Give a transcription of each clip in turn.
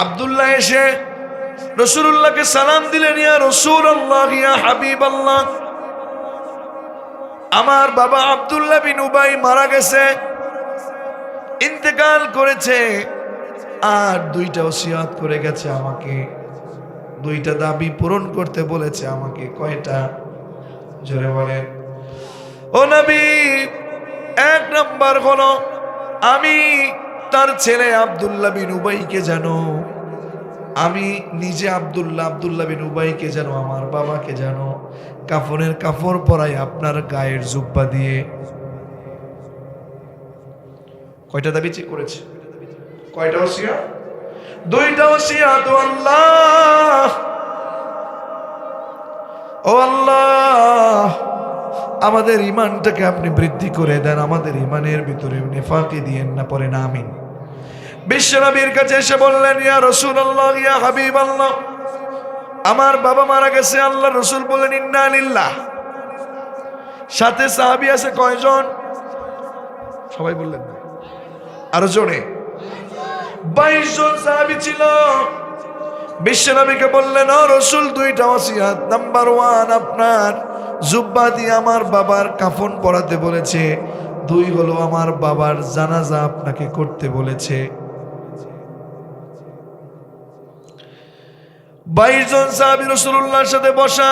আব্দুল্লাহ এসে রাসূলুল্লাহকে সালাম দিলেন, ইয়া রাসূলুল্লাহ, ইয়া হাবিবাল্লাহ, আমার বাবা আব্দুল্লাহ বিন উবাই মারা গেছে, ইন্তেকাল করেছে, আর দুইটা ওসিয়ত করে গেছে আমাকে, দুইটা দাবি পূরণ করতে বলেছে আমাকে। কয়টা? জোরে বলেন। ও নবী, এক নাম্বার হলো আমি তার ছেলে আব্দুল্লাহ বিন উবাইকে জানো, আমি নিজে আব্দুল্লাহ বিন উবাইকে জানো, আমার বাবাকে জানো, কাফনের কাপড় পরাই আপনার গায়ের জুব্বা দিয়ে। কয়টা দাবি করেছে? কয়টা ওসিয়ত? দুইটা ওসিয়ত। ও আল্লাহ, ও আল্লাহ, আমাদের ঈমানটাকে আপনি বৃদ্ধি করে দেন, আমাদের ঈমানের ভিতরে নিফাকি দিয়েন না। পরে না আমিন। বিশ্বনবীর কাছে এসে বললেন, ইয়া রাসূলুল্লাহ, ইয়া হাবিবাল্লাহ, আমার বাবা মারা গেছে। আল্লাহ রাসূল বললেন, ইন্না লিল্লাহ। সাথে সাহাবী আছে কয়জন? সবাই বললেন না, আরো জোরে। 22 জন সাহাবী ছিল। বিশ্বনবীকে বললেন, ও রাসূল, দুইটা ওসিয়ত। নাম্বার 1, আপনার জুব্বা দিয়ে আমার বাবার কাফন পরাতে বলেছে। 2 হলো আমার বাবার জানাজা আপনাকে করতে বলেছে। 22 জন সাহাবী রাসূলুল্লাহর সাথে বসা।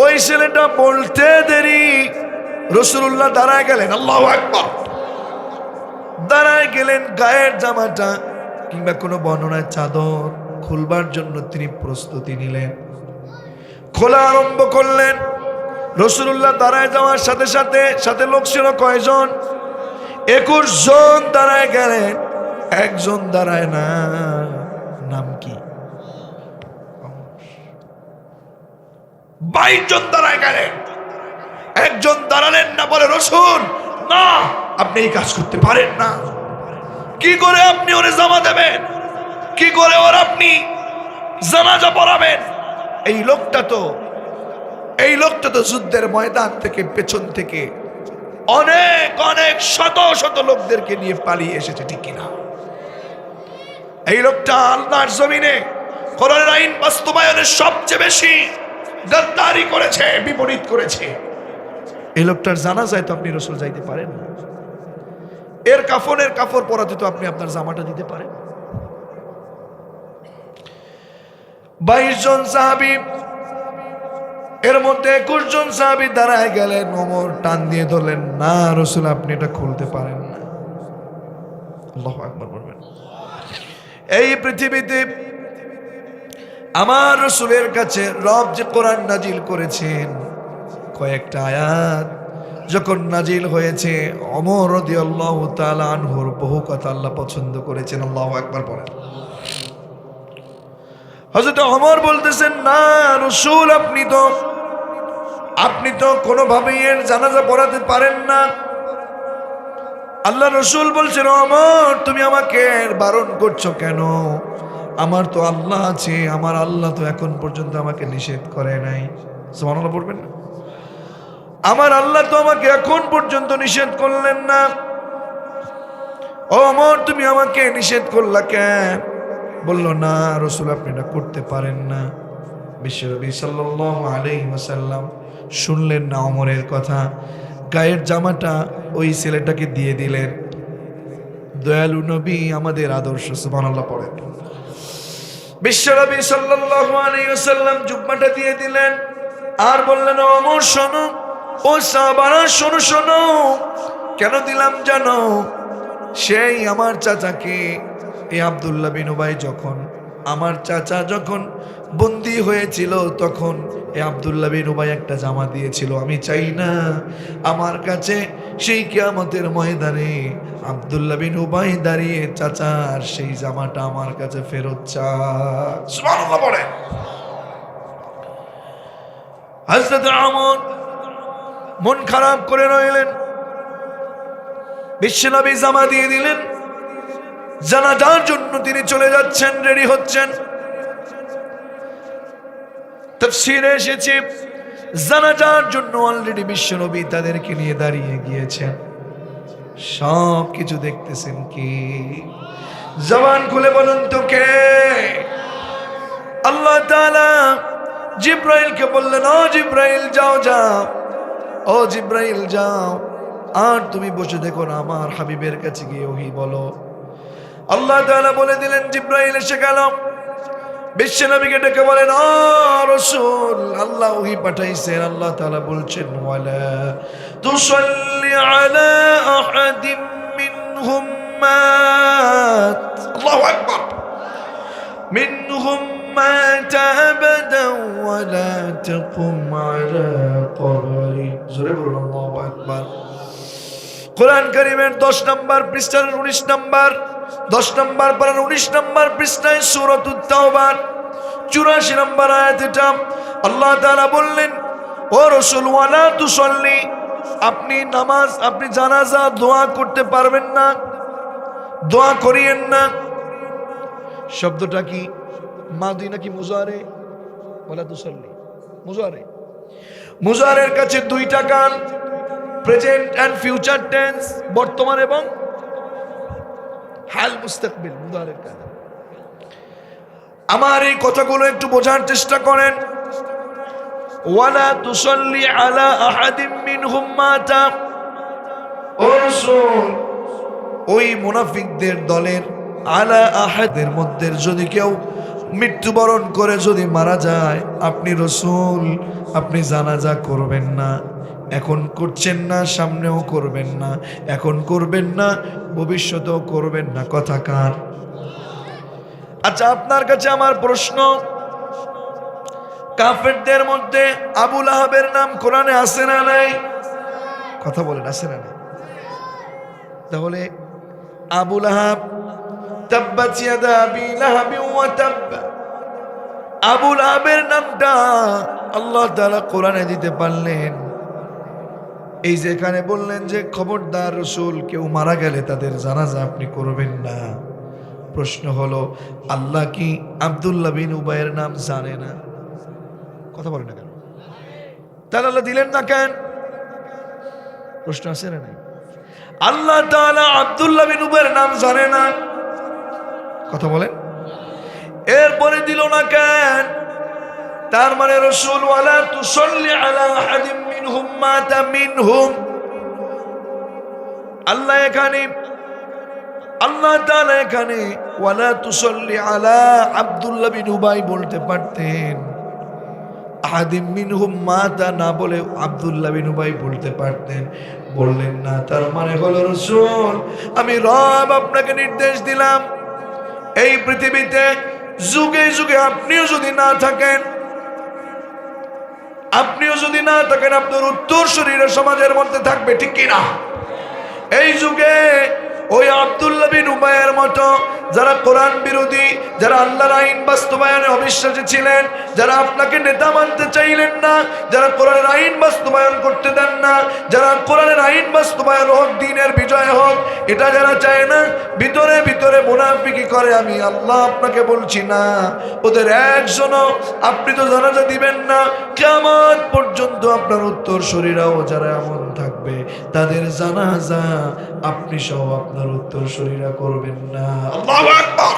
ওই ছেলেটা বলতে দেরি রাসূলুল্লাহ দাঁড়ায় গেলেন। আল্লাহু আকবার। দাঁড়ায় গেলেন, গায়ের জামাটা কিংবা কোনো বর্ণনায় চাদর খুলবার জন্য তিনি প্রস্তুতি নিলেন, খোলা আরম্ভ করলেন। রাসূলুল্লাহ দাঁড়ায় যাওয়ার সাথে সাথে সাথে লোক ছিল কয়জন? 21 জন দাঁড়ায় গেলেন, একজন দাঁড়ায় না। নাম কি? 22 জন দাঁড়ায় গেলেন, একজন দাঁড়ালেন না। বলে, রাসূল, না, আপনি এই কাজ করতে পারেন না। কি করে আপনি ওরে জামা দেবেন? কি করে ওর আপনি জানাজা পড়াবেন? এই লোকটা তো যুদ্ধের ময়দান থেকে পেছন থেকে অনেক অনেক শত শত লোকদেরকে নিয়ে পালিয়ে এসেছে, ঠিক কিনা? এই লোকটা আল্লাহর জমিনে কোরআনের আইন বাস্তবায়নের সবচেয়ে বেশি গাদ্দারি করেছে, বিপরীত করেছে। এই লোকটার জানাজায় তো আপনি রাসূল যাইতে পারেন না। এর কাফনের কাপড় পরাতে তো আপনি আপনার জামাটা দিতে পারেন। 22 জন সাহাবী, এর মধ্যে 21 জন সাহাবী দাঁড়ায় গেলেন। ওমর টান দিয়ে ধরলেন, না রাসূল, আপনি এটা খুলতে পারেন না। আল্লাহু আকবার বলবেন। এই পৃথিবীতে আমার রাসূলের কাছে রব যে কোরআন নাজিল করেছেন, কয়েকটা আয়াত যখন নাজিল হয়েছে, ওমর রাদিয়াল্লাহু তাআলা আনহুর বহু কথা আল্লাহ পছন্দ করেছেন। আল্লাহু আকবার বলেন। হযরত ওমর বলতেছেন, না রাসূল, আপনি তো কোনোভাবেই এর জানাজা পড়াতে পারেন না। আল্লাহ রাসূল বলছেন, ওমর, তুমি আমাকে বারণ করছো কেন? আমার তো আল্লাহ আছে, আমার আল্লাহ তো এখন পর্যন্ত আমাকে নিষেধ করে নাই। সুবহানাল্লাহ বলবেন না? আমার আল্লাহ তো আমাকে এখন পর্যন্ত নিষেধ করলেন না। ওমর, তুমি আমাকে নিষেধ করলা কেন? বলল, না রাসূল, আপনি এটা করতে পারেন না। বিশ্বনবী সাল্লাল্লাহু আলাইহি ওয়াসাল্লাম শুনলেন না ওমরের কথা, গায়ের জামাটা ওই ছেলেটাকে দিয়ে দিলেন। দয়ালু নবী, আমাদের আদর্শ। সুবহানাল্লাহ পড়েন। বিশ্বনবী সাল্লাল্লাহু আলাইহি ওয়াসাল্লাম জুব্বাটা দিয়ে দিলেন আর বললেন, ওমর শোনো, ও সাহাবারা শোনো শোনো। কেন দিলাম জানো? সেই আমার চাচাকে, এই আব্দুল্লাহ বিন উবাই, যখন আমার চাচা যখন বন্দী হয়েছিল, তখন এই আব্দুল্লাহ বিন উবাই একটা জামা দিয়েছিল। আমি চাই না আমার কাছে সেই কিয়ামতের ময়দানে আব্দুল্লাহ বিন উবাই দাঁড়িয়ে চাচার সেই জামাটা আমার কাছে ফেরত চায়। সুবহানাল্লাহ বলেন। হযরত ওমর মন খারাপ করে রইলেন। বিশ্বনবী জামা দিয়ে দিলেন। জানাজার জন্য তিনি চলে যাচ্ছেন, রেডি হচ্ছেন। তাফসীরে এসেছে, জানাজার জন্য অলরেডি বিশ্বনবী তাদেরকে নিয়ে দাঁড়িয়ে গিয়েছেন। সব কিছু দেখতেছেন কি? জবান খুলে বলুন তো কে? জিব্রাইলকে বললেন, ও জিব্রাইল যাও যাও, ও জিব্রাইল যাও, আর তুমি বসে দেখো না, আমার হাবিবের কাছে গিয়ে ওহী বলো। আল্লাহ তাআলা বলে দিলেন, জিব্রাইল এসে গেল, বিশ্বনবীকে ডেকে বলেন, ও রাসূল, আল্লাহ ওহী পাঠাইছেন। আল্লাহ তাআলা বলছেন, ওয়ালা তুসাল্লি আলা আহাদিম মিনহুম মাত, আল্লাহু আকবার, মিনহুম মাত আবাদান ওয়ালা তাকুম আলা কবরি, জোরে বলুন আল্লাহু আকবার। কোরআন কারীমের 10 নম্বর পৃষ্ঠার 19 নম্বর, 10 নম্বর পারার 19 নম্বর পৃষ্ঠায় সূরাতুত তাওবার 84 নম্বর আয়াত। এটা আল্লাহ তাআলা বললেন, ও রাসূল, ওয়ালা তুসাল্লি, আপনি নামাজ, আপনি জানাজা দোয়া করতে পারবেন না, দোয়া করিয়েন না। শব্দটা কি মাদি নাকি মুজারে? ওয়ালা তুসাল্লি মুজারে। মুজারের কাছে দুইটা কান, প্রেজেন্ট এন্ড ফিউচার টেন্স, বর্তমান এবং হাল মুস্তাকবিল, মুদারের কাজ। আমার এই কথাগুলো একটু বোঝার চেষ্টা করেন। ওয়ালা তুসাল্লি আলা আহাদিম মিনহুম মাতা, ও রাসূল, ওই মুনাফিকদের দলের আলা আহাদের মধ্যে যদি কেউ মৃত্যুবরণ করে, যদি মারা যায়, আপনি রাসূল আপনি জানাজা করবেন না। এখন করছেন না, সামনেও করবেন না, এখন করবেন না, ভবিষ্যতেও করবেন না। কথা কার? আচ্ছা, আপনার কাছে আমার প্রশ্ন, কাফেরদের মধ্যে আবু লাহাবের নাম কোরআনে আছে না নাই? কথা বলেন, আছে না নাই? তাহলে আবু লাহাব, তাব্বাত ইয়াদা আবি লাহাবি ওয়া তাব, আবু লাহাবের নামটা আল্লাহ তাআলা কোরআনে দিতে পারলেন। এই যে এখানে বললেন যে খবরদার রাসূল, কেউ মারা গেলে তাদের জানাজা আপনি করবেন না। প্রশ্ন হলো, আল্লাহ কি আব্দুল্লাহ বিন উবাইয়ের নাম জানে না? কথা বলেন না কেন? তাহলে আল্লাহ দিলেন না কেন? প্রশ্ন আছে না নাই? আল্লাহ তাআলা আব্দুল্লাহ বিন উবাইয়ের নাম জানে না, কথা বলেন, এরপরে দিল না কেন? তার মানে রাসূল, ওয়ালা তুসাল্লি আলা আহাদিম মিনহুম মাতা মিনহুম, আল্লাহ এখানে, আল্লাহ তাআলা এখানে ওয়ালা তুসাল্লি আলা আব্দুল্লাহ বিন উবাই বলতে পারতেন, আহাদিম মিনহুম মাতা না বলে আব্দুল্লাহ বিন উবাই বলতে পারতেন, বললেন না। তার মানে হলো, রাসূল, আমি রব আপনাকে নির্দেশ দিলাম, এই পৃথিবীতে যুগে যুগে আপনিও যদি না থাকেন, আপনিও যদি না থাকেন, আপনার উত্তর শরীরের সমাজের মধ্যে থাকবে, ঠিক কিনা? এই যুগে ওই আব্দুল্লাহ বিন উবাইয়ের মতো যারা কোরআন বিরোধী, যারা আল্লাহর আইন বাস্তবায়নে অবিশ্বাসী ছিলেন, যারা আপনাকে নেতা মানতে চাইলেন না, যারা কোরআনের আইন বাস্তবায়ন করতে দেন না, যারা কোরআনের আইন বাস্তবায়ন হোক, দ্বীনের বিজয় হোক, এটা যারা চায় না, ভিতরে ভিতরে মুনাফিকি করে, আমি আল্লাহ আপনাকে বলছি না, ওদের একজনও আপনি তো জানাজা দিবেন না। কিয়ামত পর্যন্ত আপনার উত্তর শরীরাও যারা এমন থাকবে, তাদের জানাজা আপনি সহ আপনার উত্তর শরীরা করবেন না। আল্লাহু আকবার।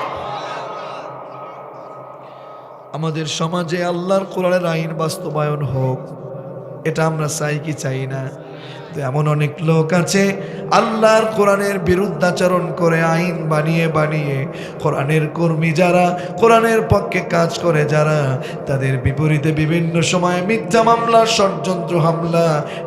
আমাদের সমাজে আল্লাহর কোরআনের আইন বাস্তবায়ন হোক, এটা আমরা চাই কি চাই না? এমন অনেক লোক আছে আল্লাহর কোরআনের বিরুদ্ধাচরণ করে, আইন বানিয়ে বানিয়ে, কোরআনের কর্মী যারা, কোরআনের পক্ষে কাজ করে যারা, তাদের বিপরীতে বিভিন্ন সময়ে মিথ্যা মামলা, ষড়যন্ত্র হামলা,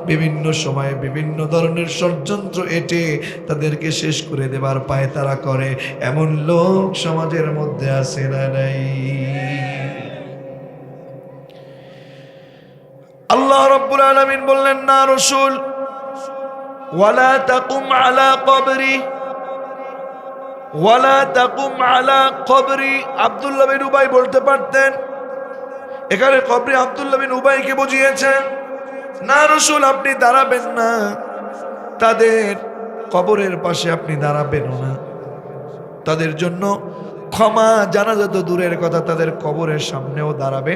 বিভিন্ন সময়ে বিভিন্ন ধরনের ষড়যন্ত্র এঁটে তাদেরকে শেষ করে দেবার পায় তারা করে। এমন লোক সমাজের মধ্যে আছে না নাই? আল্লাহ রাব্বুল আলামিন বললেন, না রাসূল, ওয়ালা তাকুম আলা কবরি, ওয়ালা তাকুম আলা কবরি। আব্দুল্লাহ বিন উবাই বলতে পারতেন, এখানে কবরে আব্দুল্লাহ বিন উবাইকে বুঝিয়েছেন, না রাসূল, আপনি দাঁড়াবেন না, তাদের কবরের পাশে আপনি দাঁড়াবেন না, তাদের জন্য ক্ষমা, জানাজা তো দূরের কথা, তাদের কবরের সামনেও দাঁড়াবে।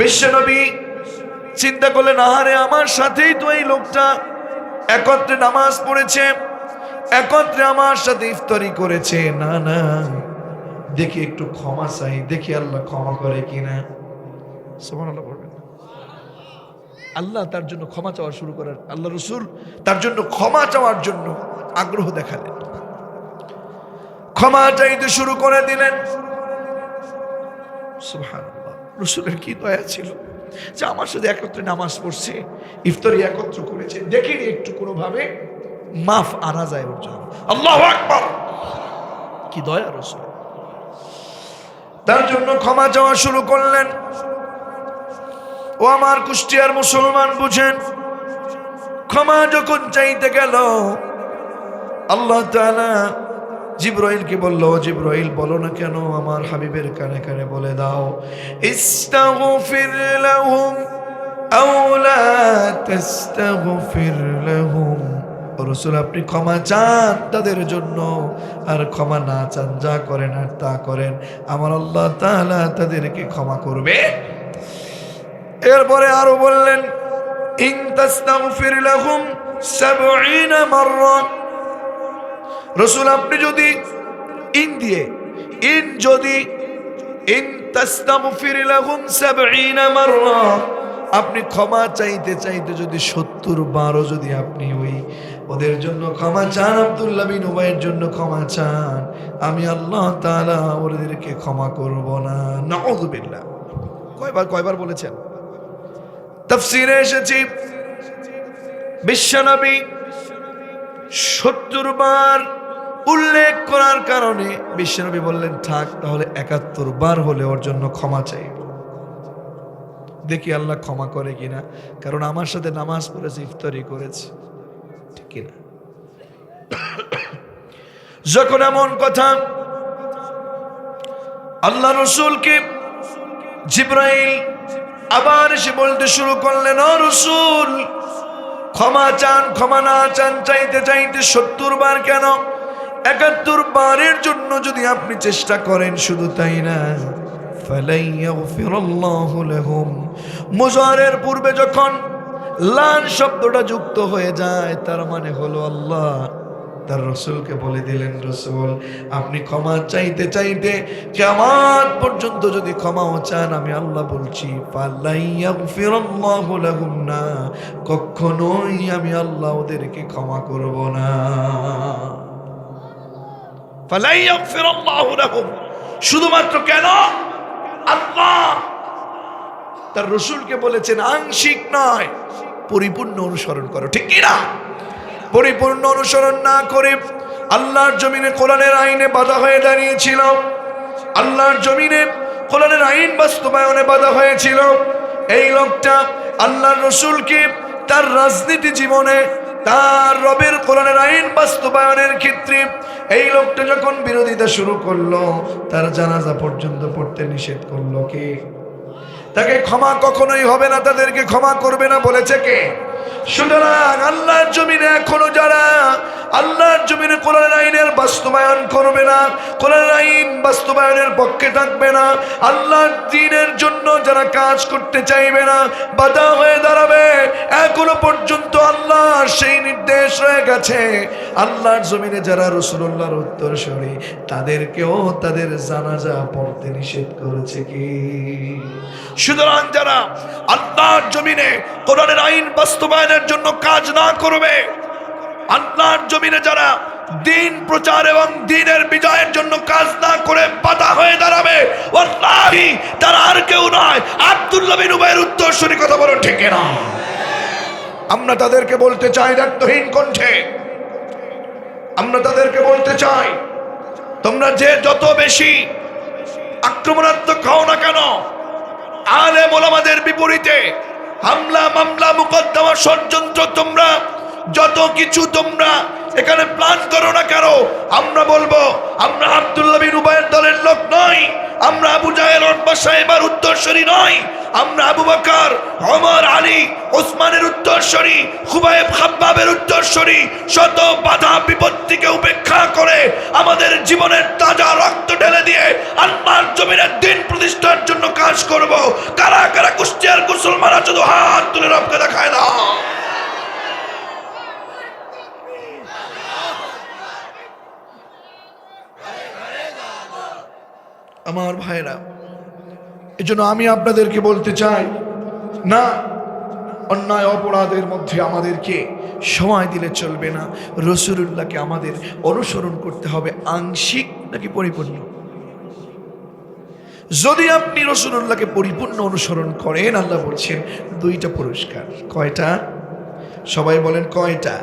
বিশ্বনবী চিন্তা করলেন, আহারে, আমার সাথেই তো এই লোকটা একত্রে নামাজ পড়েছে, একত্রে আমার সাথে ইফতারি করেছে, না না, দেখি একটু ক্ষমা চাই, দেখি আল্লাহ ক্ষমা করে কিনা। সুবহানাল্লাহ বলবেন। আল্লাহ তার জন্য ক্ষমা চাওয়া শুরু করার, আল্লাহ রসুল তার জন্য ক্ষমা চাওয়ার জন্য আগ্রহ দেখালেন, ক্ষমা চাইতে শুরু করে দিলেন। সুবহানাল্লাহ, রসুলের কি দয়া ছিল যে আমার সাথে একত্রে নামাজ পড়ছে, ইফতারি একত্র করেছে, দেখিনি একটু কোনোভাবে মাফ আনা যায় ওর জন্য। আল্লাহু আকবার, কি দয়া রসুল। তার জন্য ক্ষমা চাওয়া শুরু করলেন। ও আমার কুষ্টিয়ার মুসলমান, বুঝেন, ক্ষমা যখন চাইতে গেল, আল্লাহ তাআলা জিবরাইলকে বলল, জিবরাইল বলো না কেন আমার হাবিবের কানে কানে বলে দাও, ইস্তাগফির লাহুম আও লা তাস্তাগফির লাহুম। রাসূল, আপনি ক্ষমা চান তাদের জন্য, আর ক্ষমা না চান, যা করেন আর তা করেন, আমার আল্লাহ তাআলা তাদেরকে ক্ষমা করবে। এরপরে আরো বললেন, ইন তাস্তাগফির লাহুম ৭০ মাররা। রাসূল, আপনি যদি ইন তাস্তাগফির লাহুম ৭০ মাররা, আপনি ক্ষমা চাইতে চাইতে যদি ৭০ বারও যদি আপনি ওদের জন্য ক্ষমা চান, আব্দুল্লাহ বিন উবাইয়ের জন্য ক্ষমা চান, আমি আল্লাহ তাআলা ওদেরকে ক্ষমা করব না। নাউযুবিল্লাহ। কয়বার বলেছেন? তাফসীরে এসেছে বিশ্বনবী ৭০ বার উল্লেখ করার কারণে বিশ্বনবী বললেন, থাক তাহলে ৭১ বার হলে ওর জন্য ক্ষমা চাইব, দেখি আল্লাহ ক্ষমা করে কিনা, কারণ আমার সাথে নামাজ পড়েছে, ইফতারি করেছে, ঠিক কিনা? যখন এমন কথা আল্লাহ রসুলকে জিবরাইল আবার এসে বলতে শুরু করলেন, ও রসুল, ক্ষমা চান, ক্ষমা না চান, চাইতে চাইতে ৭০ বার কেন, ৭১ বারের জন্য যদি আপনি চেষ্টা করেন, শুধু তাই না, ফালাইয়াগফিরাল্লাহু লাহুম। মুজারের পূর্বে যখন লান শব্দটা যুক্ত হয়ে যায়, তার মানে হলো আল্লাহ তার রসুলকে বলে দিলেন, রসুল, আপনি ক্ষমা চাইতে চাইতে কিয়ামত পর্যন্ত যদি ক্ষমাও চান, আমি আল্লাহ বলছি, ফালাইয়াগফিরাল্লাহু লাহুম না, কখনোই আমি আল্লাহ ওদেরকে ক্ষমা করব না। ফালাইয়াগফিরাল্লাহু লাহুম, শুধুমাত্র কেন? আল্লাহ তার রসুলকে বলেছেন আংশিক নয়, পরিপূর্ণ অনুসরণ করো, ঠিক কি না? পরিপূর্ণ অনুসরণ না করে আল্লাহর জমিনে কোরআনের আইনে বাধা হয়ে দাঁড়িয়েছিল, আল্লাহর জমিনে কোরআনের আইন বাস্তবায়নে বাধা হয়েছিল। এই লোকটা আল্লাহর রসুলকে তার রাজনীতি জীবনে, তার রবের কোরআনের আইন বাস্তবায়নের ক্ষেত্রে এই লোকটা যখন বিরোধিতা শুরু করলো, তার জানাজা পর্যন্ত পড়তে নিষেধ করলো কে? তাকে ক্ষমা কখনোই হবে না, তাদেরকে ক্ষমা করবে না বলেছে কে? সুতরাং আল্লাহর জমিনে এখনো যারা আল্লাহর জমিনে কোরআনের আইনের বাস্তবায়ন করবে না, কোরআনের আইন বাস্তবায়নের পক্ষে থাকবে না, আল্লাহর দ্বীনের জন্য যারা কাজ করতে চাইবে না, বাধা হয়ে দাঁড়াবে, এখনো পর্যন্ত আল্লাহর সেই নির্দেশ রয়ে গেছে, আল্লাহর জমিনে যারা রাসূলুল্লাহর উত্তরসূরি, তাদেরকেও তাদের জানাজা পড়তে নিষেধ করেছে কি? সুতরাং যারা আল্লাহর জমিনে কোরআনের আইন বাস্তবায়নের জন্য কাজ না করবে, আল্লাহর জমিনে যারা দ্বীন প্রচার এবং দ্বীনের বিজয়ের জন্য কাজ না করে বাধা হয়ে দাঁড়াবে, ওয়াল্লাহি তারা আর কেউ নয়, আব্দুল্লাহ বিন উবাইয়ের উত্তরসূরি। কথা বলো ঠিক না? আমরা তাদেরকে বলতে চাই দায়িত্বহীন কণ্ঠে, আমরা তাদেরকে বলতে চাই, তোমরা যে যত বেশি আক্রমণাত্মক হও না কেন, আলেম ওলামাদের বিপরীতে হামলা, মামলা, মুকদ্দমা, ষড়যন্ত্র, তোমরা যত কিছু তোমরা এখানে প্ল্যান করো না কেন, আমরা বলবো, আমরা আব্দুল্লাহ বিন উবাইয়ের দলের লোক নই, আমরা আবু জাহেল, উতবা, সাইবার উত্তরসূরি নই, আমরা আবু বকর, ওমর, আলী, ওসমানের উত্তরসূরি, খুবাইব, খাব্বাবের উত্তরসূরি। শত বাধা বিপত্তিকে উপেক্ষা করে আমাদের জীবনের তাজা রক্ত ঢেলে দিয়ে আল্লাহর জমিনের দ্বীন প্রতিষ্ঠার জন্য কাজ করব। কারা কারা কুষ্টিয়ার মুসলমান আছো, হাত তুলে রবকে দেখায় দাও। আমার ভাইরা, এজন্য আমি আপনাদেরকে বলতে চাই না, অন্যায় অপরাধের মধ্যে আমাদেরকে সময় দিলে চলবে না। রাসূলুল্লাহকে আমাদের অনুসরণ করতে হবে আংশিক নাকি পরিপূর্ণ। যদি আপনি রাসূলুল্লাহকে পরিপূর্ণ অনুসরণ করেন, আল্লাহ বলছেন দুইটা পুরস্কার। কয়টা? সবাই বলেন কয়টা?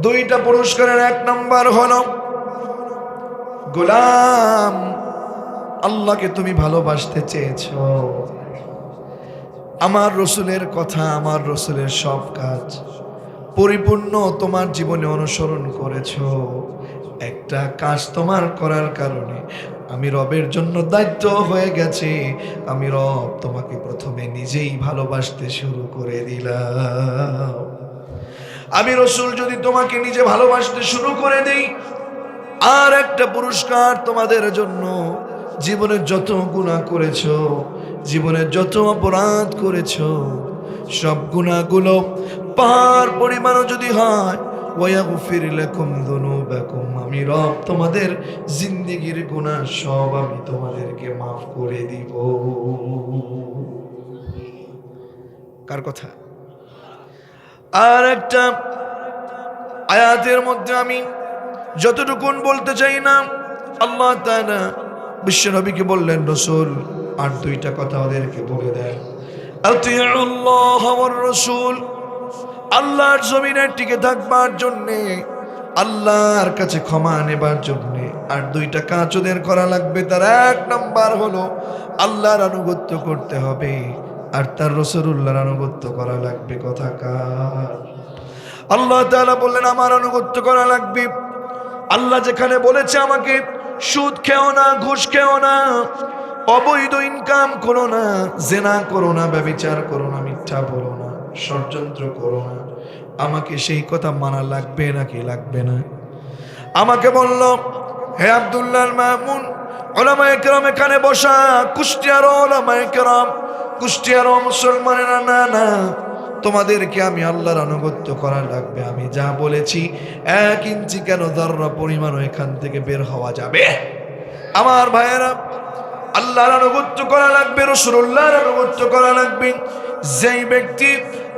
দুইটা পুরস্কারের এক নাম্বার হলো, গোলাম আল্লাহকে তুমি ভালোবাসতে চেয়েছো, আমার রসুলের কথা, আমার রসুলের সব কাজ পরিপূর্ণ তোমার জীবনে অনুসরণ করেছো। একটা কাজ তোমার করার কারণে আমি রবের জন্য দায়িত্ব হয়ে গেছে, আমি রব তোমাকে প্রথমে নিজেই ভালোবাসতে শুরু করে দিলাম। আমি রসুল যদি তোমাকে নিজে ভালোবাসতে শুরু করে দেই, আর একটা পুরস্কার তোমাদের জন্য, জীবনে যত গুনাহ করেছো, জীবনে যত অপরাধ করেছো, সব গুনাহগুলো পাহাড় পরিমাণও যদি হয়, ওয়াগফির লাকুম যুনুবাকুম, আমি রব তোমাদের জিন্দেগীর গুনাহ সব আমি তোমাদেরকে মাফ করে দিব। কার কথা? আর একটা আয়াতের মধ্যে আমি যতটুকুন বলতে চাই না, আল্লাহ তাআলা বিশ্বনবীকে বললেন, রাসূল আর দুইটা কথা ওদেরকে বলে দেন, আতিউল্লাহ ওয়ার রাসূল, আল্লাহর জমিনে টিকে থাকবার জন্যে, আল্লাহর কাছে ক্ষমা নেবার জন্যে আর দুইটা কাজ ওদের করা লাগবে। তার এক নাম্বার হলো আল্লাহর আনুগত্য করতে হবে, আর তার রাসূলুল্লাহর আনুগত্য করা লাগবে। কথা কার? আল্লাহ তাআলা বললেন আমার আনুগত্য করা লাগবে। আল্লাহ যেখানে বলেছে আমাকে সুদ খেও না, ঘুষ খেও না, অবৈধ ইনকাম করো না, জেনা করো না, ব্যভিচার করো না, মিথ্যা বলো না, ষড়যন্ত্র করো না, আমাকে সেই কথা মানা লাগবে নাকি লাগবে না? আমাকে বলল, হে আব্দুল্লাহ মামুন, উলামায়ে কেরাম এখানে বসা, কুষ্টিয়ার উলামায়ে কেরাম, কুষ্টিয়ার মুসলমানেরা, না না, তোমাদেরকে আমি আল্লাহর আনুগত্য করা লাগবে। আমি যা বলেছি 1 ইঞ্চি কেন, যাররা পরিমাণও এখান থেকে বের হওয়া যাবে। আমার ভাইয়েরা, আল্লাহর আনুগত্য করা লাগবে, রাসূলুল্লাহর আনুগত্য করা লাগবে। যেই ব্যক্তি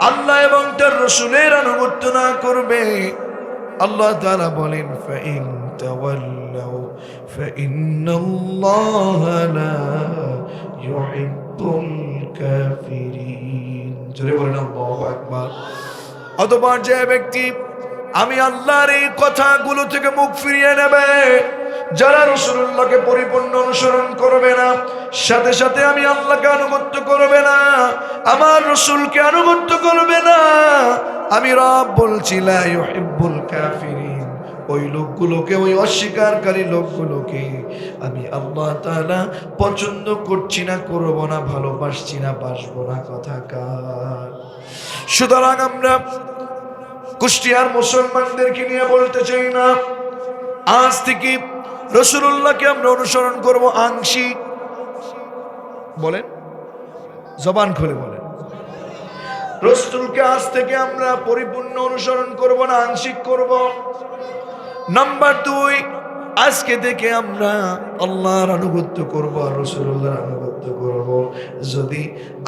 আল্লাহ এবং তার রাসূলের আনুগত্য না করবে, আল্লাহ তাআলা বলেন, ফাইন তাওয়াল্লাউ ফাইন্নাল্লাহা লা ইউহিব্বুল কাফিরিন। জোরে বলেন আল্লাহু আকবার। অতঃপর যে ব্যক্তি আমি আল্লাহর এই কথাগুলো থেকে মুখ ফিরিয়ে নেবে, যারা রাসূলুল্লাহকে পরিপূর্ণ অনুসরণ করবে না, সাথে সাথে আমি আল্লাহকে আনুগত্য করবে না, আমার রাসূলকে আনুগত্য করবে না, আমি রব বলছি লা ইউহিব্বুল কাফিরিন, ওই লোকগুলোকে, ওই অস্বীকারী লোকগুলোকে আমি আল্লাহ তাআলা পছন্দ করছি না, করব না, ভালোবাসছি না, বাসবো না। কথা কার? সুতরাং আমরা কুষ্টিয়ার মুসলমানদেরকে নিয়ে বলতে চাই না, আজ থেকে রাসূলুল্লাহকে আমরা অনুসরণ করব আংশিক। বলেন, জবান খুলে বলেন, রাসূলকে আজ থেকে আমরা পরিপূর্ণ অনুসরণ করব না, আংশিক করব। নাম্বার 2, আজকে থেকে আমরা আল্লাহর আনুগত্য করব আর রাসূলুল্লাহর আনুগত্য করব। যদি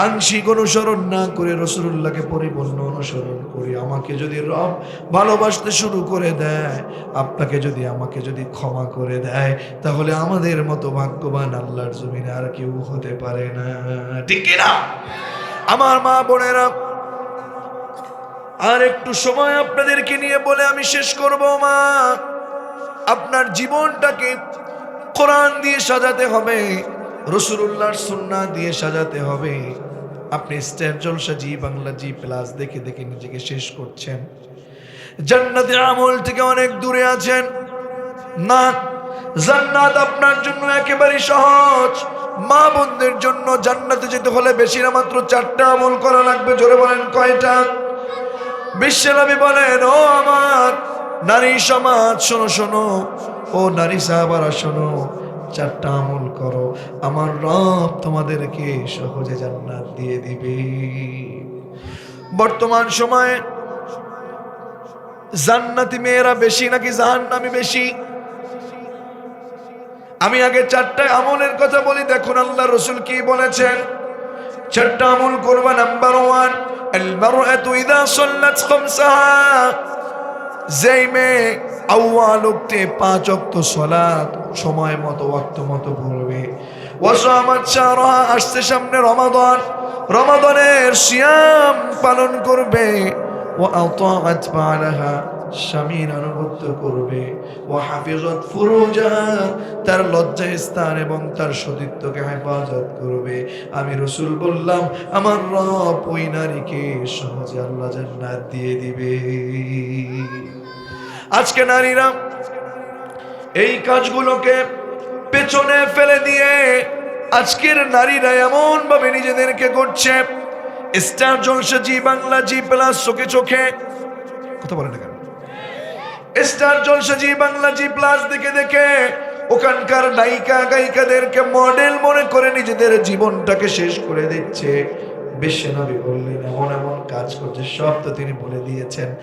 আংশিক অনুসরণ না করে রাসূলুল্লাহকে পরিপূর্ণ অনুসরণ করি, আমাকে যদি রব ভালোবাসতে শুরু করে দেয়, আপনাকে যদি, আমাকে যদি ক্ষমা করে দেয়, তাহলে আমাদের মতো ভাগ্যবান আল্লাহর জমিনে আর কেউ হতে পারে না। ঠিক কি না? আমার মা বোনেরা, আর একটু সময় আপনাদেরকে নিয়ে বলে আমি শেষ করব। মা, আপনার জীবনটাকে কোরআন দিয়ে সাজাতে হবে, রাসূলুল্লাহর সুন্নাহ দিয়ে সাজাতে হবে। আপনি স্টার জলসা জি বাংলা জি প্লাস দেখে দেখে নিজেকে শেষ করছেন, জান্নাতে আমল থেকে অনেক দূরে আছেন। না, জান্নাত আপনার জন্য একেবারে সহজ। মা বোনদের জন্য জান্নাতে যেতে হলে বেশি না মাত্র 4টা আমল করা লাগবে। জোরে বলেন কয়টা? বিশ্বনবী বলেন, ও আমার নারী সমাজ শোনো শোনো, ও নারী সাহাবারা শোনো, 4টা আমল করো, আমার রব তোমাদেরকে সহজে জান্নাত দিয়ে দিবে। বর্তমান সময়ে জান্নাতি মেয়েরা বেশি নাকি জাহান্নামী বেশি? আমি আগে 4টা আমলের কথা বলি, দেখুন আল্লাহ রসুল কি বলেছেন। 4টা আমল করবা। নাম্বার 1, আল মারআতু ইযা সাল্লাত খামসাহা, যেই মেয়ে আউয়াল ওয়াক্তে 5 ওয়াক্ত সালাত সময় মতো ওয়াক্ত মতো পড়বে, ওয়া সামাত শাহরাহা, আসছে সামনে রমাদান, রমাদানের সিয়াম পালন করবে, ওয়া আতাআত বালাহা, স্বামীর আনুগত্য করবে, ওয়া হাফিজাত ফুরুজাহা, তার লজ্জা স্থান এবং তার সতীত্বকে হেফাজত করবে। আমি রাসূল বললাম আমার রব ওই নারীকে সহজে আল্লাহ জান্নাত দিয়ে দিবে। আজকে নারীরা এই কাজগুলোকে পেছনে ফেলে দিয়ে আজকের নারীরা এমন ভাবে নিজেদেরকে করছে, স্টার জলসা, জি বাংলা, জি প্লাস, চোখে চোখে কথা বলে না কেন, স্টার জলসা, জি বাংলা, জি প্লাস দেখে দেখে ওখানকার নায়িকা গায়িকাদেরকে মডেল মনে করে নিজেদের জীবনটাকে শেষ করে দিচ্ছে। বিশ্বনবী বললেন এমন এমন কাজ করছে, সব তো তিনি বলে দিয়েছেন।